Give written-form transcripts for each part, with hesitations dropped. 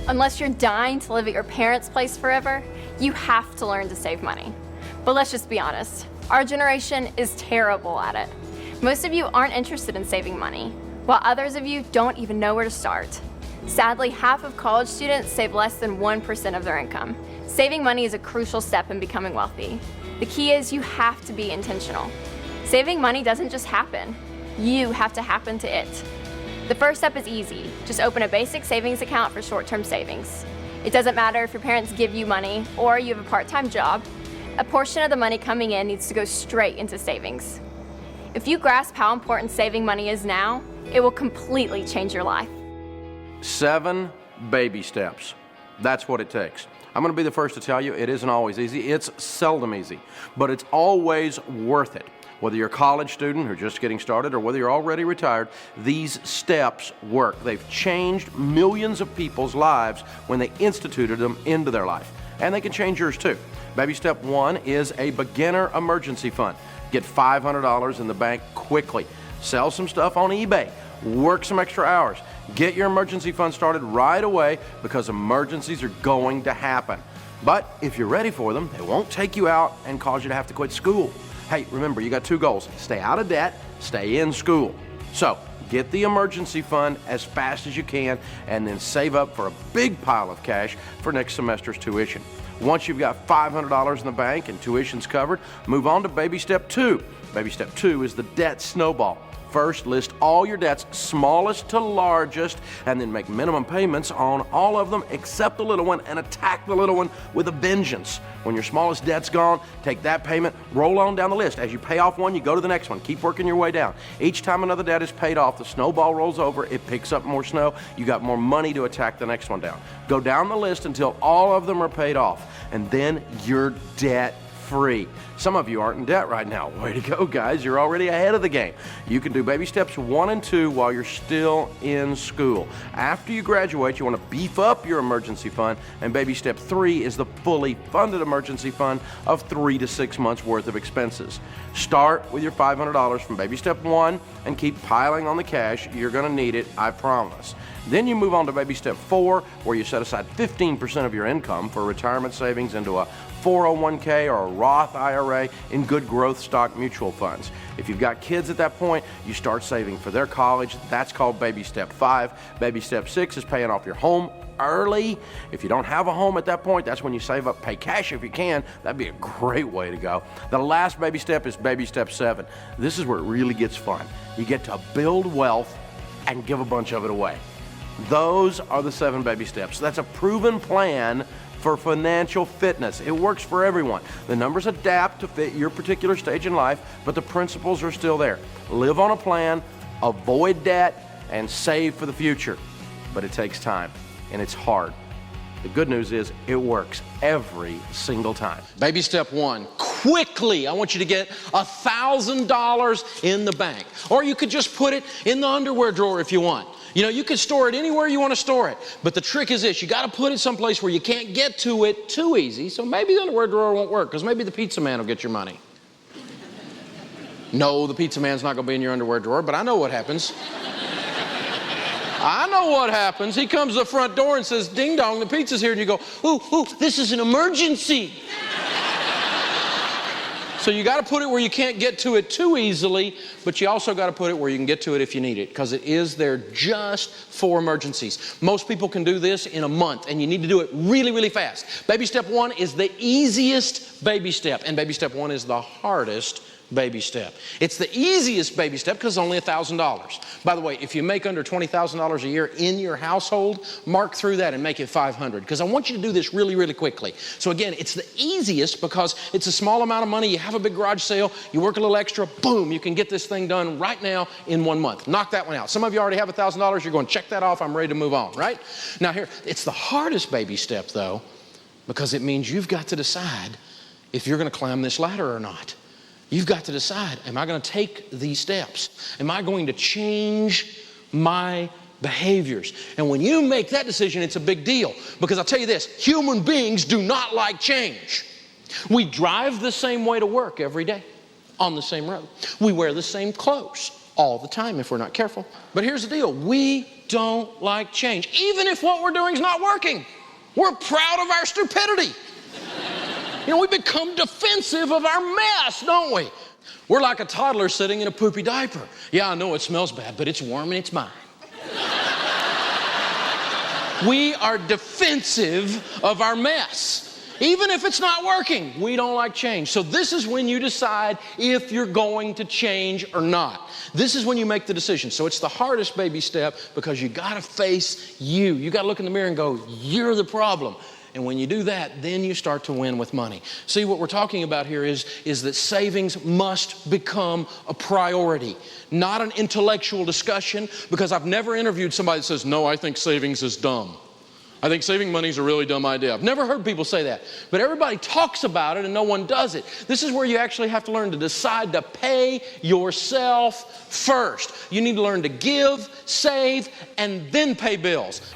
Unless you're dying to live at your parents' place forever, you have to learn to save money. But let's just be honest, our generation is terrible at it. Most of you aren't interested in saving money, while others of you don't even know where to start. Sadly, half of college students save less than 1% of their income. Saving money is a crucial step in becoming wealthy. The key is you have to be intentional. Saving money doesn't just happen. You have to happen to it. The first step is easy. Just open a basic savings account for short-term savings. It doesn't matter if your parents give you money or you have a part-time job. A portion of the money coming in needs to go straight into savings. If you grasp how important saving money is now, it will completely change your life. 7 baby steps. That's what it takes. I'm going to be the first to tell you it isn't always easy. It's seldom easy, but it's always worth it. Whether you're a college student who's just getting started or whether you're already retired, these steps work. They've changed millions of people's lives when they instituted them into their life. And they can change yours too. Baby step 1 is a beginner emergency fund. Get $500 in the bank quickly. Sell some stuff on eBay. Work some extra hours. Get your emergency fund started right away because emergencies are going to happen. But if you're ready for them, they won't take you out and cause you to have to quit school. Hey, remember, you got 2 goals. Stay out of debt, stay in school. So, get the emergency fund as fast as you can and then save up for a big pile of cash for next semester's tuition. Once you've got $500 in the bank and tuition's covered, move on to baby step 2. Baby step 2 is the debt snowball. First, list all your debts, smallest to largest, and then make minimum payments on all of them except the little one and attack the little one with a vengeance. When your smallest debt's gone, take that payment, roll on down the list. As you pay off one, you go to the next one. Keep working your way down. Each time another debt is paid off, the snowball rolls over, it picks up more snow, you got more money to attack the next one down. Go down the list until all of them are paid off, and then you're debt free. Some of you aren't in debt right now. Way to go, guys. You're already ahead of the game. You can do baby steps 1 and 2 while you're still in school. After you graduate, you want to beef up your emergency fund, and baby step 3 is the fully funded emergency fund of 3 to 6 months worth of expenses. Start with your $500 from baby step 1 and keep piling on the cash. You're going to need it, I promise. Then you move on to baby step 4, where you set aside 15% of your income for retirement savings into a 401k or a Roth IRA in good growth stock mutual funds. If you've got kids at that point, you start saving for their college. That's called baby step 5. Baby step 6 is paying off your home early. If you don't have a home at that point, that's when you save up, pay cash if you can. That'd be a great way to go. The last baby step is baby step 7. This is where it really gets fun. You get to build wealth and give a bunch of it away. Those are the 7 baby steps. That's a proven plan for financial fitness. It works for everyone. The numbers adapt to fit your particular stage in life, but the principles are still there. Live on a plan, avoid debt, and save for the future. But it takes time, and it's hard. The good news is it works every single time. Baby step 1, quickly, I want you to get $1,000 in the bank. Or you could just put it in the underwear drawer if you want. You know, you can store it anywhere you want to store it. But the trick is this, you got to put it someplace where you can't get to it too easy. So maybe the underwear drawer won't work, because maybe the pizza man will get your money. No, the pizza man's not going to be in your underwear drawer, but I know what happens. I know what happens. He comes to the front door and says, ding dong, the pizza's here. And you go, ooh, this is an emergency. So you got to put it where you can't get to it too easily, but you also got to put it where you can get to it if you need it, because it is there just for emergencies. Most people can do this in a month, and you need to do it really, really fast. Baby step 1 is the easiest baby step, and baby step 1 is the hardest baby step. It's the easiest baby step because it's only $1,000. By the way, if you make under $20,000 a year in your household, mark through that and make it $500, because I want you to do this really, really quickly. So again, it's the easiest because it's a small amount of money. You have a big garage sale, you work a little extra, boom, you can get this thing done right now in 1 month. Knock that one out. Some of you already have $1,000. You're going, check that off, I'm ready to move on, right? Now here, it's the hardest baby step though, because it means you've got to decide if you're going to climb this ladder or not. You've got to decide, am I going to take these steps? Am I going to change my behaviors? And when you make that decision, it's a big deal. Because I'll tell you this, human beings do not like change. We drive the same way to work every day, on the same road. We wear the same clothes all the time if we're not careful. But here's the deal, we don't like change, even if what we're doing is not working. We're proud of our stupidity. You know, we become defensive of our mess, don't we? We're like a toddler sitting in a poopy diaper. Yeah, I know it smells bad, but it's warm and it's mine. We are defensive of our mess. Even if it's not working, we don't like change. So this is when you decide if you're going to change or not. This is when you make the decision. So it's the hardest baby step because you got to face you. You got to look in the mirror and go, you're the problem. And when you do that, then you start to win with money. See, what we're talking about here is that savings must become a priority, not an intellectual discussion, because I've never interviewed somebody that says, no, I think savings is dumb. I think saving money is a really dumb idea. I've never heard people say that. But everybody talks about it and no one does it. This is where you actually have to learn to decide to pay yourself first. You need to learn to give, save, and then pay bills.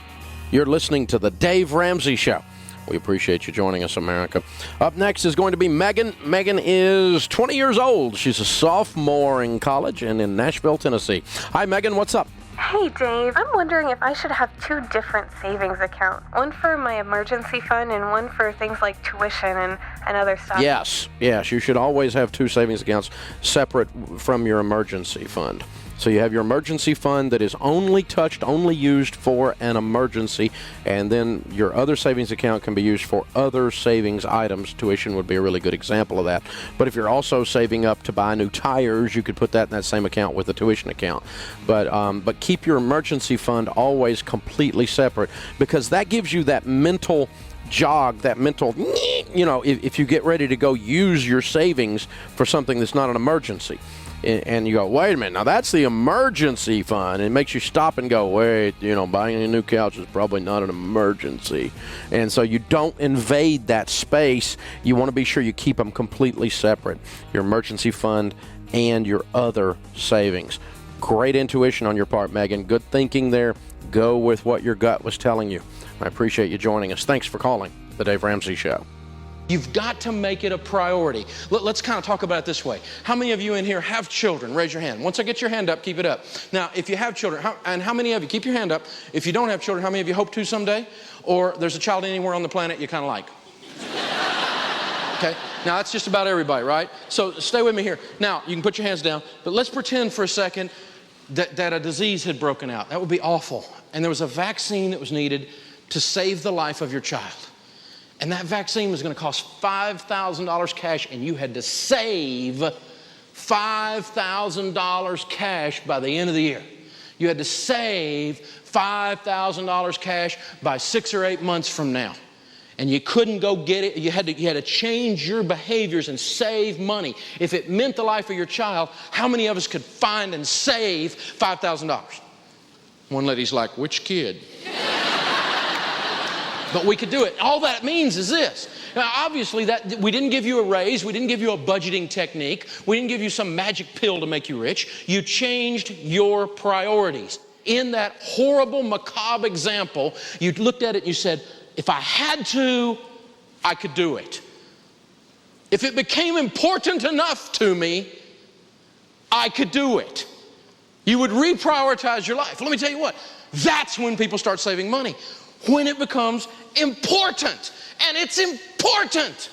You're listening to The Dave Ramsey Show. We appreciate you joining us, America. Up next is going to be Megan. Megan is 20 years old. She's a sophomore in college and in Nashville, Tennessee. Hi, Megan. What's up? Hey, Dave. I'm wondering if I should have two different savings accounts. One for my emergency fund and one for things like tuition and other stuff. Yes. You should always have two savings accounts separate from your emergency fund. So you have your emergency fund that is only used for an emergency, and then your other savings account can be used for other savings items. Tuition would be a really good example of that. But if you're also saving up to buy new tires, you could put that in that same account with the tuition account. But keep your emergency fund always completely separate, because that gives you that mental jog, that mental, if you get ready to go use your savings for something that's not an emergency. And you go, wait a minute, now that's the emergency fund. It makes you stop and go, wait, buying a new couch is probably not an emergency. And so you don't invade that space. You want to be sure you keep them completely separate, your emergency fund and your other savings. Great intuition on your part, Megan. Good thinking there. Go with what your gut was telling you. I appreciate you joining us. Thanks for calling The Dave Ramsey Show. You've got to make it a priority. Let's kind of talk about it this way. How many of you in here have children? Raise your hand. Once I get your hand up, keep it up. Now, if you have children, how many of you, keep your hand up. If you don't have children, how many of you hope to someday? Or there's a child anywhere on the planet you kind of like? Okay, now that's just about everybody, right? So stay with me here. Now, you can put your hands down, but let's pretend for a second that a disease had broken out. That would be awful. And there was a vaccine that was needed to save the life of your child. And that vaccine was going to cost $5,000 cash, and you had to save $5,000 cash by the end of the year. You had to save $5,000 cash by 6 or 8 months from now. And you couldn't go get it. You had to change your behaviors and save money. If it meant the life of your child, how many of us could find and save $5,000? One lady's like, which kid? But we could do it. All that means is this. Now, obviously, that we didn't give you a raise. We didn't give you a budgeting technique. We didn't give you some magic pill to make you rich. You changed your priorities. In that horrible, macabre example, you looked at it and you said, if I had to, I could do it. If it became important enough to me, I could do it. You would reprioritize your life. Let me tell you what, that's when people start saving money. When it becomes important, and it's important.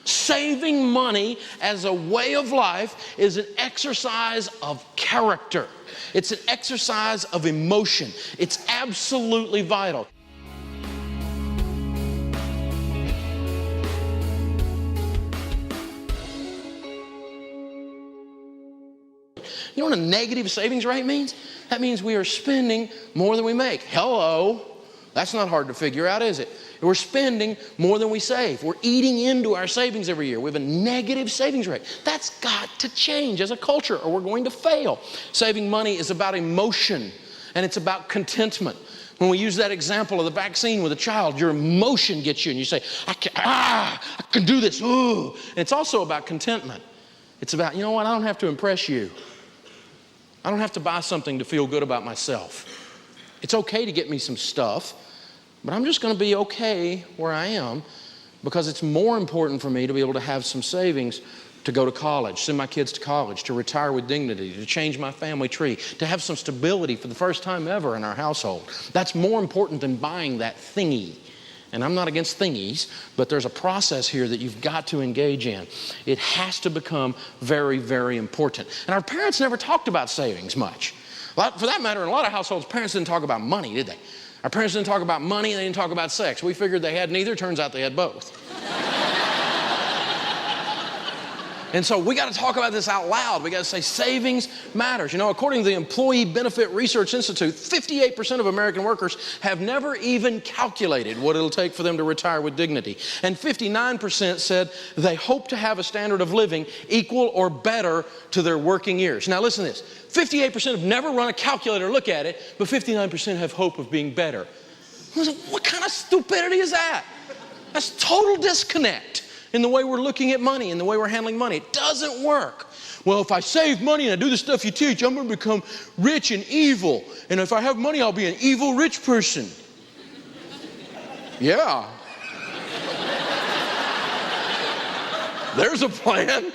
Saving money as a way of life is an exercise of character. It's an exercise of emotion. It's absolutely vital. You know what a negative savings rate means? That means we are spending more than we make. Hello. That's not hard to figure out, is it? We're spending more than we save. We're eating into our savings every year. We have a negative savings rate. That's got to change as a culture, or we're going to fail. Saving money is about emotion, and it's about contentment. When we use that example of the vaccine with a child, your emotion gets you, and you say, I can do this. Ooh. And it's also about contentment. It's about, you know what, I don't have to impress you. I don't have to buy something to feel good about myself. It's okay to get me some stuff, but I'm just going to be okay where I am, because it's more important for me to be able to have some savings to go to college, send my kids to college, to retire with dignity, to change my family tree, to have some stability for the first time ever in our household. That's more important than buying that thingy. And I'm not against thingies, but there's a process here that you've got to engage in. It has to become very, very important. And our parents never talked about savings much. For that matter, in a lot of households, parents didn't talk about money, did they? Our parents didn't talk about money, they didn't talk about sex. We figured they had neither, turns out they had both. And so we got to talk about this out loud. We got to say savings matters. You know, according to the Employee Benefit Research Institute, 58% of American workers have never even calculated what it'll take for them to retire with dignity. And 59% said they hope to have a standard of living equal or better to their working years. Now listen to this. 58% have never run a calculator, look at it, but 59% have hope of being better. What kind of stupidity is that? That's total disconnect in the way we're looking at money, in the way we're handling money. It doesn't work. Well, if I save money and I do the stuff you teach, I'm going to become rich and evil. And if I have money, I'll be an evil rich person. Yeah. There's a plan.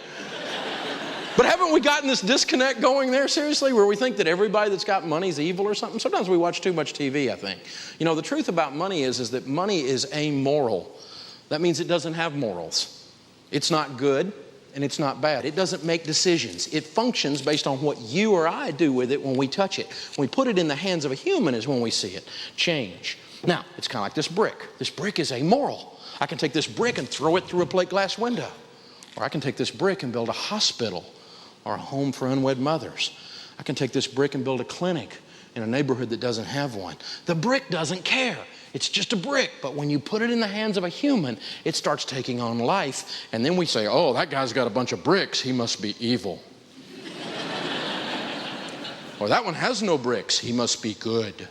But haven't we gotten this disconnect going there, seriously, where we think that everybody that's got money is evil or something? Sometimes we watch too much TV, I think. You know, the truth about money is that money is amoral. That means it doesn't have morals. It's not good and it's not bad. It doesn't make decisions. It functions based on what you or I do with it when we touch it. When we put it in the hands of a human is when we see it change. Now, it's kind of like this brick. This brick is amoral. I can take this brick and throw it through a plate glass window. Or I can take this brick and build a hospital or a home for unwed mothers. I can take this brick and build a clinic in a neighborhood that doesn't have one. The brick doesn't care. It's just a brick, but when you put it in the hands of a human, it starts taking on life, and then we say, oh, that guy's got a bunch of bricks, he must be evil. Or that one has no bricks, he must be good.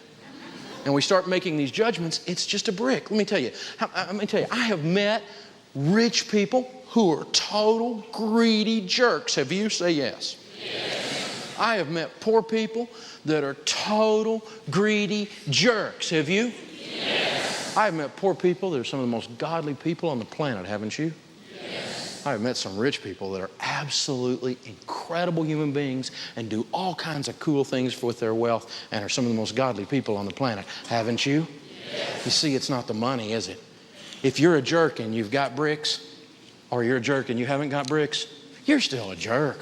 And we start making these judgments. It's just a brick. Let me tell you, I have met rich people who are total greedy jerks. Have you? Say yes. Yes. I have met poor people that are total greedy jerks. Have you? Yes. I have met poor people that are some of the most godly people on the planet, haven't you? Yes. I have met some rich people that are absolutely incredible human beings and do all kinds of cool things with their wealth and are some of the most godly people on the planet, haven't you? Yes. You see, it's not the money, is it? If you're a jerk and you've got bricks, or you're a jerk and you haven't got bricks, you're still a jerk.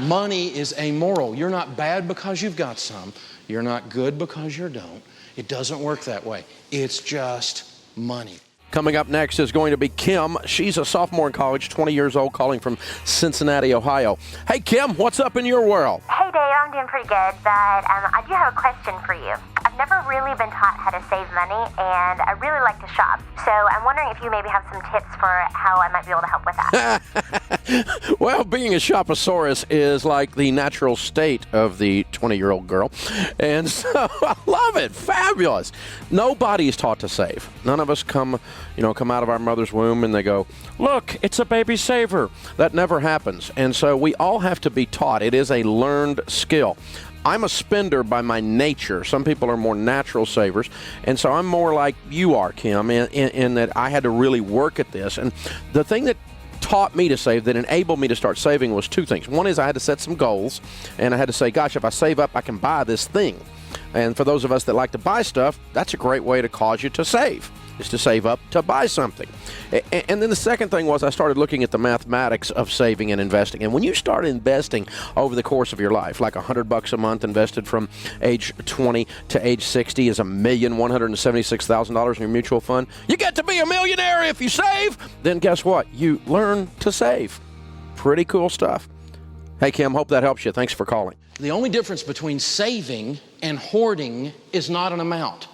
Money is amoral. You're not bad because you've got some. You're not good because you don't. It doesn't work that way. It's just money. Coming up next is going to be Kim. She's a sophomore in college, 20 years old, calling from Cincinnati, Ohio. Hey, Kim, what's up in your world? Hey, Dave, I'm doing pretty good, but I do have a question for you. I've never really been taught how to save money, and I really like to shop. So I'm wondering if you maybe have some tips for how I might be able to help with that. Well, being a shoposaurus is like the natural state of the 20-year-old girl. And so I love it. Fabulous. Nobody is taught to save. None of us come out of our mother's womb and they go, look, it's a baby saver. That never happens. And so we all have to be taught. It is a learned skill. I'm a spender by my nature. Some people are more natural savers. And so I'm more like you are, Kim, in that I had to really work at this. And the thing that taught me to save, that enabled me to start saving, was two things. One is I had to set some goals, and I had to say, gosh, if I save up, I can buy this thing. And for those of us that like to buy stuff, that's a great way to cause you to save, is to save up to buy something. And then the second thing was I started looking at the mathematics of saving and investing. And when you start investing over the course of your life, like $100 a month invested from age 20 to age 60 is $1,176,000 in your mutual fund. You get to be a millionaire if you save. Then guess what? You learn to save. Pretty cool stuff. Hey, Kim, hope that helps you. Thanks for calling. The only difference between saving and hoarding is not an amount.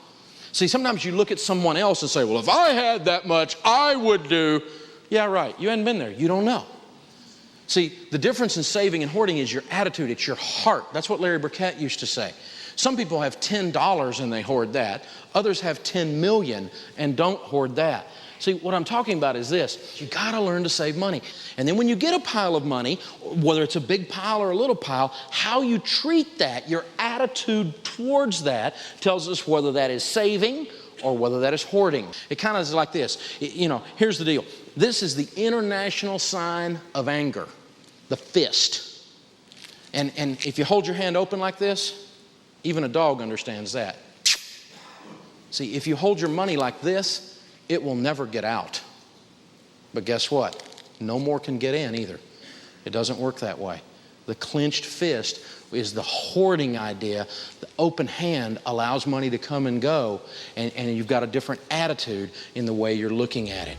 See, sometimes you look at someone else and say, well, if I had that much, I would do. Yeah, right. You hadn't been there. You don't know. See, the difference in saving and hoarding is your attitude. It's your heart. That's what Larry Burkett used to say. Some people have $10 and they hoard that. Others have 10 million and don't hoard that. See, what I'm talking about is this. You got to learn to save money. And then when you get a pile of money, whether it's a big pile or a little pile, how you treat that, your attitude towards that, tells us whether that is saving or whether that is hoarding. It kind of is like this. Here's the deal. This is the international sign of anger, the fist. And if you hold your hand open like this, even a dog understands that. See, if you hold your money like this, it will never get out. But guess what? No more can get in either. It doesn't work that way. The clenched fist is the hoarding idea. The open hand allows money to come and go, and you've got a different attitude in the way you're looking at it.